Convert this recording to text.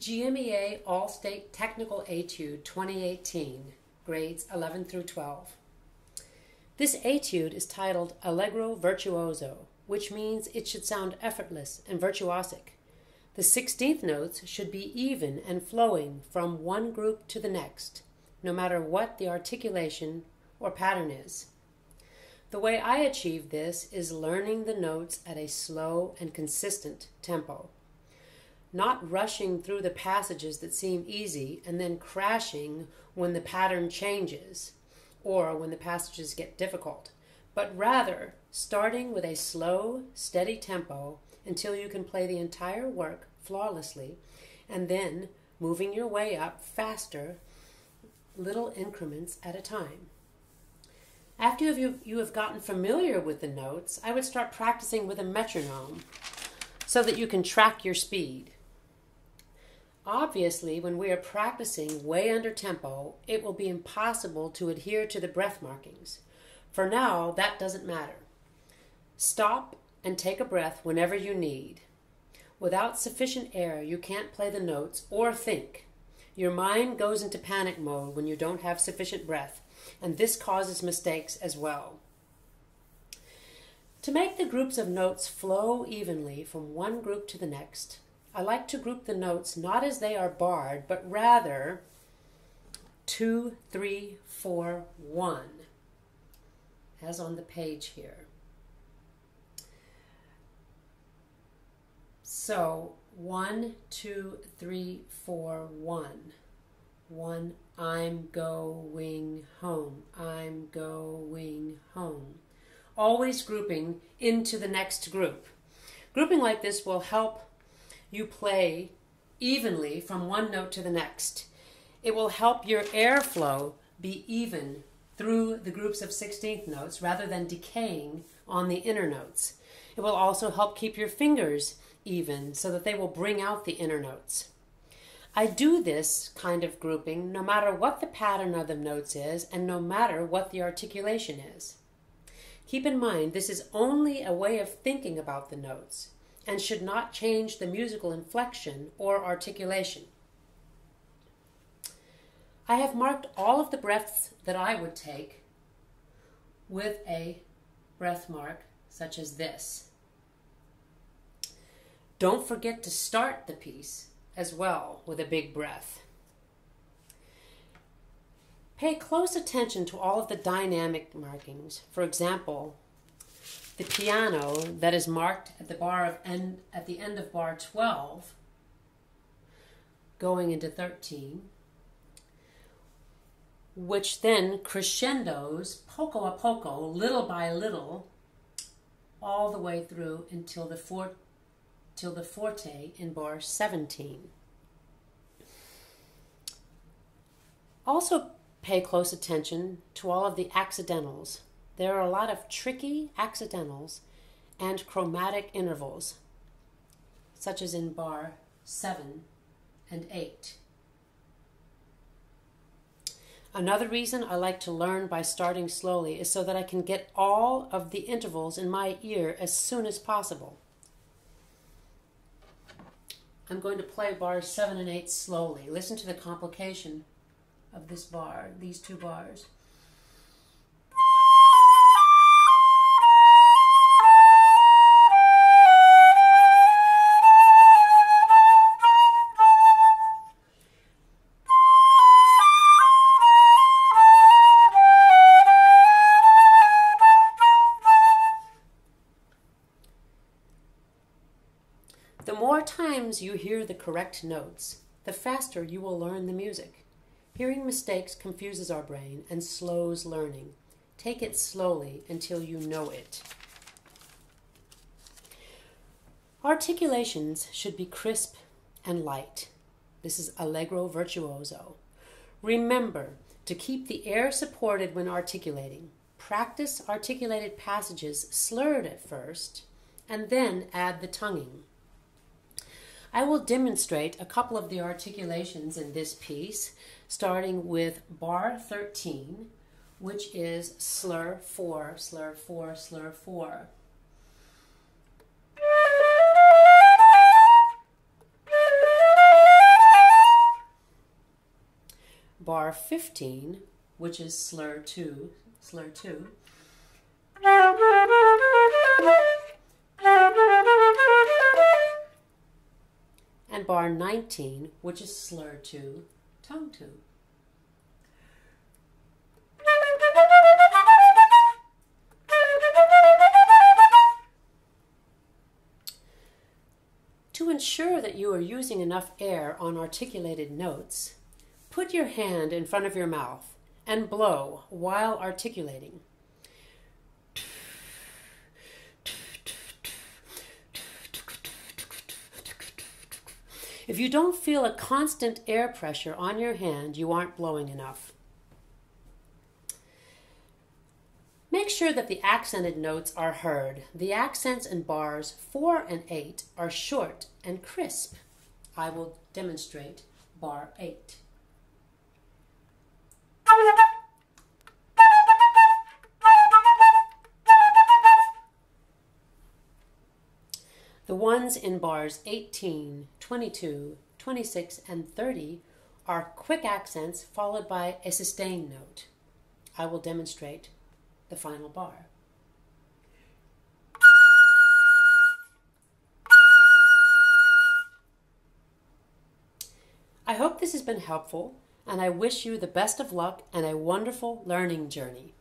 Gmea All-State Technical Etude 2018, grades 11 through 12. This etude is titled Allegro Virtuoso, which means it should sound effortless and virtuosic. The 16th notes should be even and flowing from one group to the next, no matter what the articulation or pattern is. The way I achieve this is learning the notes at a slow and consistent tempo, not rushing through the passages that seem easy and then crashing when the pattern changes or when the passages get difficult, but rather starting with a slow, steady tempo until you can play the entire work flawlessly, and then moving your way up faster, little increments at a time. After you have gotten familiar with the notes, I would start practicing with a metronome so that you can track your speed. Obviously, when we are practicing way under tempo, it will be impossible to adhere to the breath markings. For now, that doesn't matter. Stop and take a breath whenever you need. Without sufficient air, you can't play the notes or think. Your mind goes into panic mode when you don't have sufficient breath, and this causes mistakes as well. To make the groups of notes flow evenly from one group to the next, I like to group the notes not as they are barred, but rather 2, 3, 4, 1, as on the page here. So 1, 2, 3, 4, 1. 1, I'm going home. I'm going home. Always grouping into the next group. Grouping like this will help you play evenly from one note to the next. It will help your airflow be even through the groups of 16th notes rather than decaying on the inner notes. It will also help keep your fingers even so that they will bring out the inner notes. I do this kind of grouping no matter what the pattern of the notes is and no matter what the articulation is. Keep in mind, this is only a way of thinking about the notes and should not change the musical inflection or articulation. I have marked all of the breaths that I would take with a breath mark such as this. Don't forget to start the piece as well with a big breath. Pay close attention to all of the dynamic markings. For example, the piano that is marked at the end of bar 12, going into 13, which then crescendos poco a poco, little by little, all the way through until the forte in bar 17. Also pay close attention to all of the accidentals. There are a lot of tricky accidentals and chromatic intervals, such as in bar 7 and 8. Another reason I like to learn by starting slowly is so that I can get all of the intervals in my ear as soon as possible. I'm going to play bars 7 and 8 slowly. Listen to the complication of this bar, these two bars. The more times you hear the correct notes, the faster you will learn the music. Hearing mistakes confuses our brain and slows learning. Take it slowly until you know it. Articulations should be crisp and light. This is Allegro Virtuoso. Remember to keep the air supported when articulating. Practice articulated passages slurred at first, and then add the tonguing. I will demonstrate a couple of the articulations in this piece, starting with bar 13, which is slur 4, slur 4, slur 4. bar 15, which is slur 2, and bar 19, which is slur 2, tone 2. To ensure that you are using enough air on articulated notes, put your hand in front of your mouth and blow while articulating. If you don't feel a constant air pressure on your hand, you aren't blowing enough. Make sure that the accented notes are heard. The accents in bars 4 and 8 are short and crisp. I will demonstrate bar 8. The ones in bars 18, 22, 26, and 30 are quick accents followed by a sustained note. I will demonstrate the final bar. I hope this has been helpful, and I wish you the best of luck and a wonderful learning journey.